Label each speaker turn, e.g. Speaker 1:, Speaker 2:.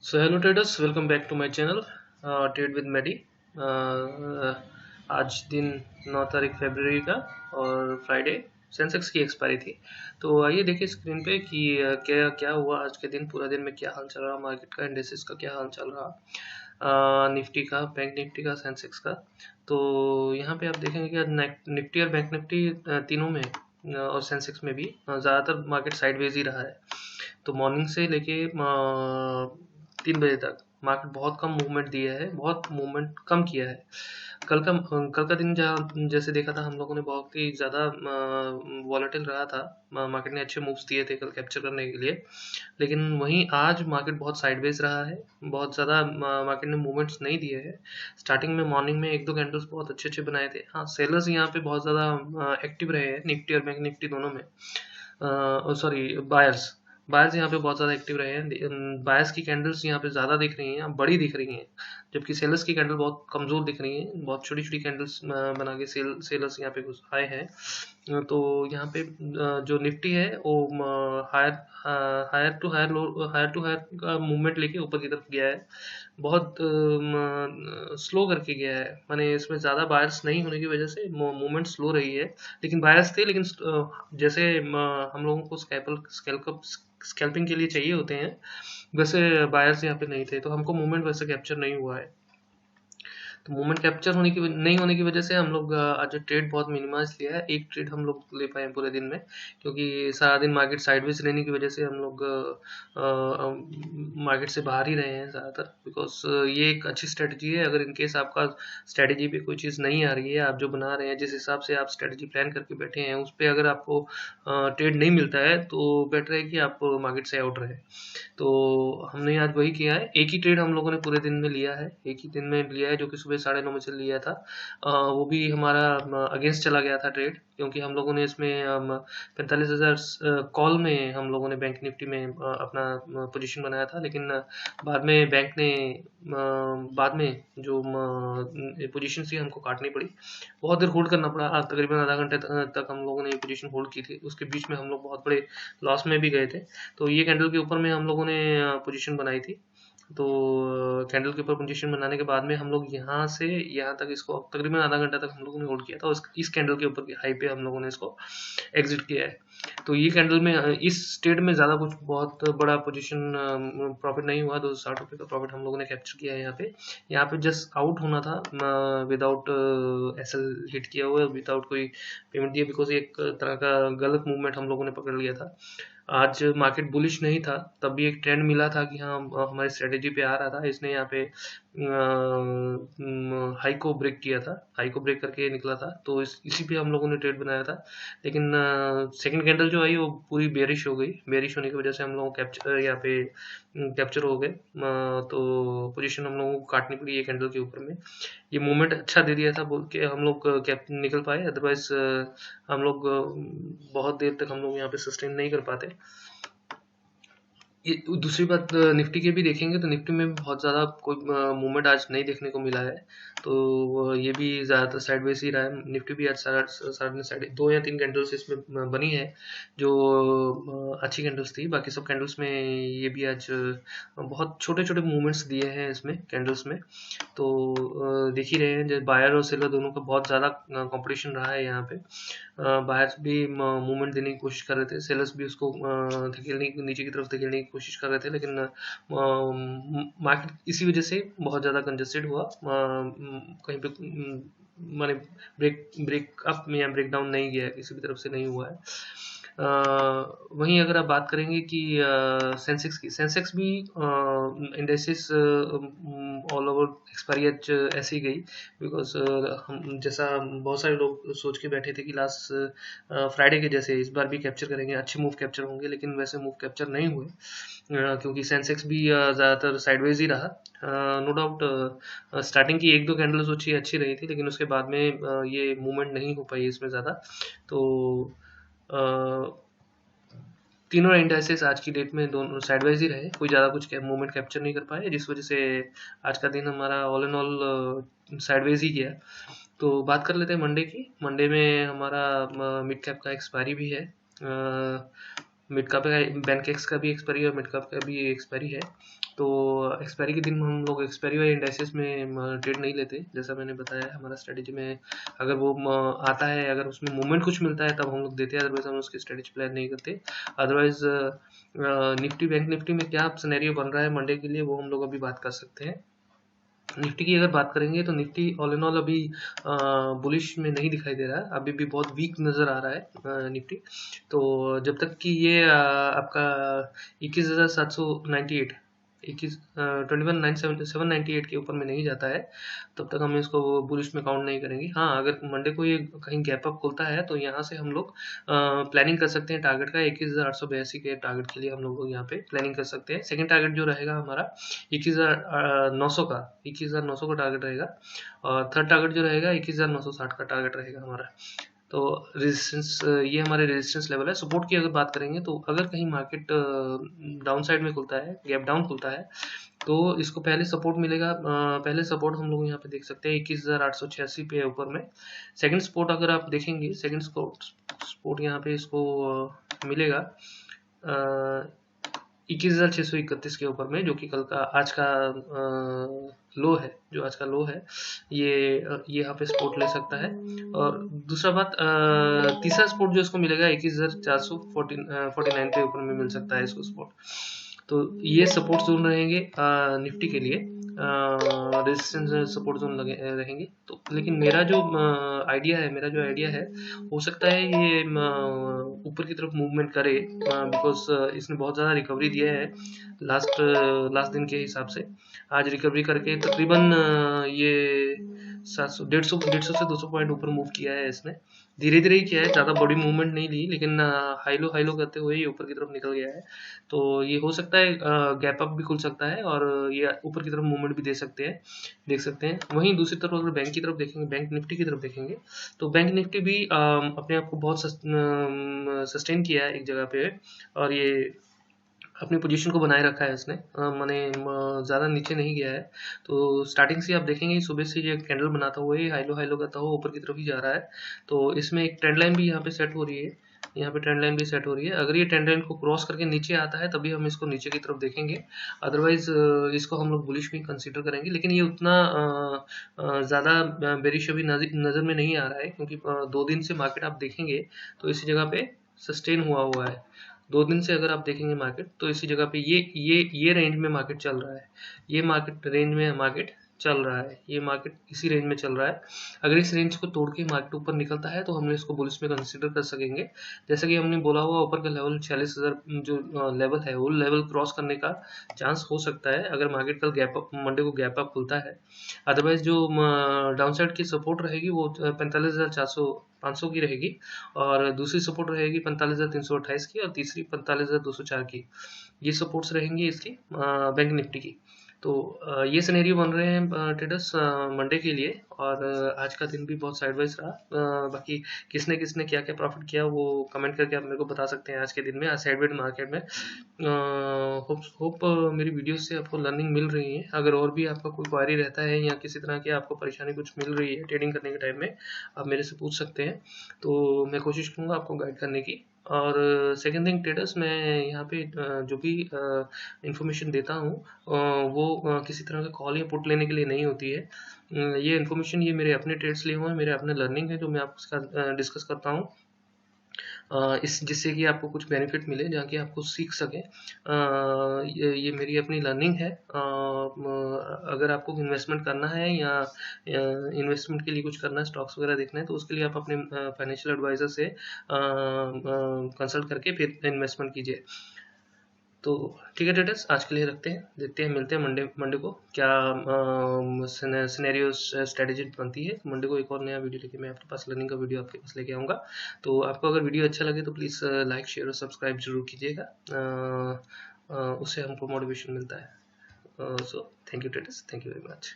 Speaker 1: So hello traders, welcome back to my channel trade with Medi. आज दिन 9 तारीख फरवरी का और फ्राइडे सेंसेक्स की एक्सपायरी थी। तो आइए देखिए स्क्रीन पे कि क्या क्या हुआ आज के दिन, पूरा दिन में क्या हाल चल रहा, मार्केट का, इंडेक्सेस का क्या हाल चल रहा, निफ्टी का, बैंक निफ्टी का, सेंसेक्स का। तो यहाँ पे आप देखेंगे कि निफ्टी और बैंक निफ्टी तीनों में और सेंसेक्स में भी ज़्यादातर मार्केट साइडवेज ही रहा है। तो मॉर्निंग से लेके 3 बजे तक मार्केट बहुत कम मूवमेंट दिया है, बहुत मूवमेंट कम किया है। कल का दिन जहाँ जैसे देखा था हम लोगों ने, बहुत ही ज़्यादा वॉलेटिल रहा था। मार्केट ने अच्छे मूव्स दिए थे कल कैप्चर करने के लिए, लेकिन वहीं आज मार्केट बहुत साइडवेज रहा है। बहुत ज़्यादा मार्केट ने मूवमेंट्स नहीं दिए हैं। स्टार्टिंग में मॉर्निंग में एक दो कैंडल्स बहुत अच्छे अच्छे बनाए थे। हाँ, सेलर्स यहाँ पे बहुत ज़्यादा एक्टिव रहे हैं निफ्टी और बैंक निफ्टी दोनों में। सॉरी, बायर्स बायर्स यहाँ पे बहुत ज़्यादा एक्टिव रहे हैं। बायर्स की कैंडल्स यहाँ पे ज़्यादा दिख रही हैं, बड़ी दिख रही हैं, जबकि सेलर्स की कैंडल बहुत कमज़ोर दिख रही हैं। बहुत छोटी छोटी कैंडल्स बना के सेलर्स यहाँ पे घुस आए हैं। तो यहाँ पे जो निफ्टी है वो higher higher to higher low, higher to higher का मूवमेंट लेके ऊपर की तरफ गया है। बहुत स्लो करके गया है, माने इसमें ज़्यादा बायर्स नहीं होने की वजह से मूवमेंट स्लो रही है। लेकिन बायर्स थे, लेकिन जैसे हम लोगों को स्कैल्पिंग के लिए चाहिए होते हैं, वैसे बायर्स यहाँ पे नहीं थे, तो हमको मूवमेंट वैसे कैप्चर नहीं हुआ है। तो मूवमेंट कैप्चर नहीं होने की वजह से हम लोग आज ट्रेड बहुत मिनिमाइज लिया है। एक ट्रेड हम लोग ले पाए पूरे दिन में, क्योंकि सारा दिन मार्केट साइडवेज रहने की वजह से हम लोग मार्केट से बाहर ही रहे हैं ज़्यादातर। बिकॉज ये एक अच्छी स्ट्रेटजी है। अगर इनकेस आपका स्ट्रेटजी पे कोई चीज़ नहीं आ रही है, आप जो बना रहे हैं, जिस हिसाब से आप स्ट्रेटजी प्लान करके बैठे हैं, उस पर अगर आपको ट्रेड नहीं मिलता है, तो बेटर है कि आप मार्केट से आउट रहे। तो हमने आज वही किया है। एक ही ट्रेड हम लोगों ने पूरे दिन में लिया है, एक ही दिन में लिया है, जो कि सुबह 9:30 बजे लिया था। वो भी हमारा अगेंस्ट चला गया था ट्रेड, क्योंकि हम लोगों ने इसमें 45,000 कॉल में हम लोगों ने बैंक निफ्टी में अपना पोजीशन बनाया था। लेकिन बाद में बैंक ने बाद में जो पोजीशन थी हमको काटनी पड़ी, बहुत देर होल्ड करना पड़ा। तकरीबन आधा घंटे तक हम लोगों ने ये पोजीशन होल्ड की थी। उसके बीच में हम लोग बहुत बड़े लॉस में भी गए थे। तो ये कैंडल के ऊपर में हम लोगों ने पोजीशन बनाई थी। तो कैंडल के ऊपर पोजीशन बनाने के बाद में हम लोग यहाँ से यहाँ तक इसको तकरीबन आधा घंटा तक हम लोगों ने होल्ड किया था। इस कैंडल के ऊपर की हाई पे हम लोगों ने इसको एग्जिट किया है। तो ये कैंडल में इस ट्रेड में ज़्यादा कुछ बहुत बड़ा पोजीशन प्रॉफिट नहीं हुआ। 260 रुपये का प्रॉफिट हम लोगों ने कैप्चर किया है यहाँ पे। यहाँ पे जस्ट आउट होना था, विदाउट एसएल हिट किया हुआ, विदाउट कोई पेमेंट दिया, बिकॉज एक तरह का गलत मूवमेंट हम लोगों ने पकड़ लिया था। आज मार्केट बुलिश नहीं था, तब भी एक ट्रेंड मिला था कि हाँ, हमारी स्ट्रेटेजी पे आ रहा था। इसने यहाँ पे हाई को ब्रेक किया था, हाई को ब्रेक करके निकला था, तो इसी पे हम लोगों ने ट्रेड बनाया था। लेकिन सेकंड कैंडल जो आई वो पूरी बेरिश हो गई। बेरिश होने की वजह से हम लोगों को कैप्चर यहाँ पे कैप्चर हो गए। तो पोजीशन हम लोगों को काटनी पड़ी ये कैंडल के ऊपर में। ये मूवमेंट अच्छा दे दिया था बोल के हम लोग कैप निकल पाए, अदरवाइज हम लोग बहुत देर तक हम लोग यहाँ पे सस्टेन नहीं कर पाते। ये दूसरी बात, निफ्टी के भी देखेंगे तो निफ्टी में भी बहुत ज़्यादा कोई मूवमेंट आज नहीं देखने को मिला है। तो ये भी ज़्यादातर साइडवेज ही रहा है। निफ्टी भी आज साढ़े साढ़े दो या तीन कैंडल्स इसमें बनी है, जो अच्छी कैंडल्स थी। बाकी सब कैंडल्स में ये भी आज बहुत छोटे छोटे मूवमेंट्स दिए हैं इसमें कैंडल्स में। तो देख ही रहे हैं, जब बायर और सेलर दोनों का बहुत ज़्यादा कंपटीशन रहा है यहाँ पे। बायर्स भी मूवमेंट देने की कोशिश कर रहे थे, सेलर्स भी उसको धकेलने नीचे की तरफ धकेलने की कोशिश कर रहे थे, लेकिन मार्केट इसी वजह से बहुत ज़्यादा कंजस्टेड हुआ। कहीं पे माने ब्रेक अप या ब्रेक डाउन नहीं गया, किसी भी तरफ से नहीं हुआ है। वहीं अगर आप बात करेंगे कि सेंसेक्स की, सेंसेक्स भी इंडेक्सेस ऑल ओवर एक्सपायरी आज ऐसे ही गई। बिकॉज हम जैसा बहुत सारे लोग सोच के बैठे थे कि लास्ट फ्राइडे के जैसे इस बार भी कैप्चर करेंगे, अच्छे मूव कैप्चर होंगे, लेकिन वैसे मूव कैप्चर नहीं हुए। क्योंकि सेंसेक्स भी ज़्यादातर साइडवेज ही रहा। नो डाउट स्टार्टिंग की एक दो कैंडल्स अच्छी रही थी, लेकिन उसके बाद में ये मूवमेंट नहीं हो पाई इसमें ज़्यादा। तो तीनों इंडाइसेस आज की डेट में दोनों साइडवाइज ही रहे, कोई ज़्यादा कुछ मूवमेंट कैप्चर नहीं कर पाए, जिस वजह से आज का दिन हमारा ऑल एंड ऑल साइडवेज ही गया। तो बात कर लेते हैं मंडे की। मंडे में हमारा मिड कैप का एक्सपायरी भी है। मिड कैप बैंकेक्स का भी एक्सपायरी है और मिड कैप का भी एक्सपायरी है। तो एक्सपायरी के दिन हम लोग एक्सपायरी वाले इंडेक्सेस में ट्रेड नहीं लेते, जैसा मैंने बताया हमारा स्ट्रेटेजी में अगर वो आता है, अगर उसमें मूवमेंट कुछ मिलता है तब हम लोग देते हैं, अदरवाइज हम उसकी स्ट्रेटेजी प्लान नहीं करते। अदरवाइज निफ्टी बैंक निफ्टी में क्या सिनेरियो बन रहा है मंडे के लिए वो हम लोग अभी बात कर सकते हैं। निफ्टी की अगर बात करेंगे तो निफ्टी ऑल इन ऑल अभी बुलिश में नहीं दिखाई दे रहा है, अभी भी बहुत वीक नज़र आ रहा है निफ्टी। तो जब तक कि ये आपका 21,798 21,798 के ऊपर में नहीं जाता है तब तक हम इसको बुलिश में काउंट नहीं करेंगे। हाँ, अगर मंडे को ये कहीं गैप अप खुलता है तो यहाँ से हम लोग प्लानिंग कर सकते हैं टारगेट का 21,882 के टारगेट के लिए हम लोग यहाँ पे प्लानिंग कर सकते हैं। सेकंड टारगेट जो रहेगा हमारा 21,900 का टारगेट रहेगा और थर्ड टारगेट जो रहेगा 21,960 का टारगेट रहेगा हमारा। तो रेजिस्टेंस ये हमारे रेजिस्टेंस लेवल है। सपोर्ट की अगर बात करेंगे तो अगर कहीं मार्केट डाउन साइड में खुलता है, गैप डाउन खुलता है, तो इसको पहले सपोर्ट मिलेगा। पहले सपोर्ट हम लोग यहाँ पे देख सकते हैं 21,886 पे ऊपर में। सेकंड सपोर्ट अगर आप देखेंगे, सेकंड सपोर्ट यहाँ पे इसको मिलेगा 21,631 के ऊपर में, जो कि कल का आज का लो है, जो आज का लो है ये यहाँ पे सपोर्ट ले सकता है। और दूसरा बात तीसरा सपोर्ट जो इसको मिलेगा 21,449 पे ऊपर में मिल सकता है इसको सपोर्ट। तो ये सपोर्ट जोन रहेंगे निफ्टी के लिए, रेजिस्टेंस सपोर्ट जोन रहेंगे। तो लेकिन मेरा जो आइडिया है हो सकता है ये ऊपर की तरफ मूवमेंट करे, बिकॉज इसने बहुत ज़्यादा रिकवरी दिया है लास्ट दिन के हिसाब से। आज रिकवरी करके तकरीबन ये 700 150 से 200 पॉइंट ऊपर मूव किया है इसने, धीरे धीरे ही किया है, ज़्यादा बड़ी मूवमेंट नहीं ली, लेकिन हाई लो करते हुए ये ऊपर की तरफ निकल गया है। तो ये हो सकता है गैप अप भी खुल सकता है और ये ऊपर की तरफ मूवमेंट भी देख सकते हैं। वहीं दूसरी तरफ अगर बैंक की तरफ देखेंगे, बैंक निफ्टी की तरफ देखेंगे, तो बैंक निफ्टी भी अपने आप को बहुत सस्टेन किया है एक जगह पे और ये अपनी पोजीशन को बनाए रखा है इसने, माने ज़्यादा नीचे नहीं गया है। तो स्टार्टिंग से आप देखेंगे सुबह से ये कैंडल बनाता हुआ ही हाई लो करता हुआ ऊपर की तरफ ही जा रहा है। तो इसमें एक ट्रेंड लाइन भी यहाँ पे सेट हो रही है, यहाँ पे ट्रेंड लाइन भी सेट हो रही है। अगर ये ट्रेंड लाइन को क्रॉस करके नीचे आता है तभी हम इसको नीचे की तरफ देखेंगे, अदरवाइज इसको हम लोग बुलिश भी कंसीडर करेंगे। लेकिन ये उतना ज़्यादा बेरिश अभी नज़र में नहीं आ रहा है, क्योंकि 2 दिन से मार्केट आप देखेंगे तो इसी जगह पे सस्टेन हुआ है। 2 दिन से अगर आप देखेंगे मार्केट तो इसी जगह पे ये रेंज में मार्केट चल रहा है, ये मार्केट रेंज में मार्केट चल रहा है, ये मार्केट इसी रेंज में चल रहा है। अगर इस रेंज को तोड़ के मार्केट ऊपर निकलता है तो हम इसको बुलिश में कंसीडर कर सकेंगे। जैसा कि हमने बोला हुआ ऊपर का लेवल 46,000 जो लेवल है वो लेवल क्रॉस करने का चांस हो सकता है अगर मार्केट कल मंडे को गैप अप खुलता है। अदरवाइज जो डाउन साइड की सपोर्ट रहेगी वो 45,500 की रहेगी और दूसरी सपोर्ट रहेगी 45,328 की और तीसरी 45,204 की। ये सपोर्ट्स रहेंगी इसकी बैंक निफ्टी की। तो ये सिनेरियो बन रहे हैं ट्रेडर्स मंडे के लिए और आज का दिन भी बहुत साइडवाइज रहा। बाकी किसने क्या क्या प्रॉफिट किया वो कमेंट करके आप मेरे को बता सकते हैं। आज के दिन में आज साइडवेज मार्केट में होप मेरी वीडियो से आपको लर्निंग मिल रही है। अगर और भी आपका कोई क्वारी रहता है या किसी तरह की आपको परेशानी कुछ मिल रही है ट्रेडिंग करने के टाइम में, आप मेरे से पूछ सकते हैं, तो मैं कोशिश करूँगा आपको गाइड करने की। और सेकंड थिंग ट्रेडर्स, मैं यहाँ पे जो भी इंफॉर्मेशन देता हूँ वो किसी तरह का कॉल या पुट लेने के लिए नहीं होती है। ये इन्फॉर्मेशन ये मेरे अपने ट्रेड्स लिए हुए हैं, मेरे अपने लर्निंग है जो मैं आपके साथ डिस्कस करता हूँ, इस जिससे कि आपको कुछ बेनिफिट मिले, जहाँ कि आपको सीख सकें। ये मेरी अपनी लर्निंग है। अगर आपको इन्वेस्टमेंट करना है या इन्वेस्टमेंट के लिए कुछ करना है, स्टॉक्स वगैरह देखना है, तो उसके लिए आप अपने फाइनेंशियल एडवाइज़र से कंसल्ट करके फिर इन्वेस्टमेंट कीजिए। तो ठीक है ट्रेडर्स, आज के लिए रखते हैं, देखते हैं, मिलते हैं मंडे को क्या सिनेरियो स्ट्रेटेजी बनती है। मंडे को एक और नया वीडियो लेके मैं आपके पास लर्निंग का वीडियो आपके पास लेके आऊँगा। तो आपको अगर वीडियो अच्छा लगे तो प्लीज़ लाइक शेयर और सब्सक्राइब जरूर कीजिएगा, उससे हमको मोटिवेशन मिलता है। So thank you traders, thank you very much.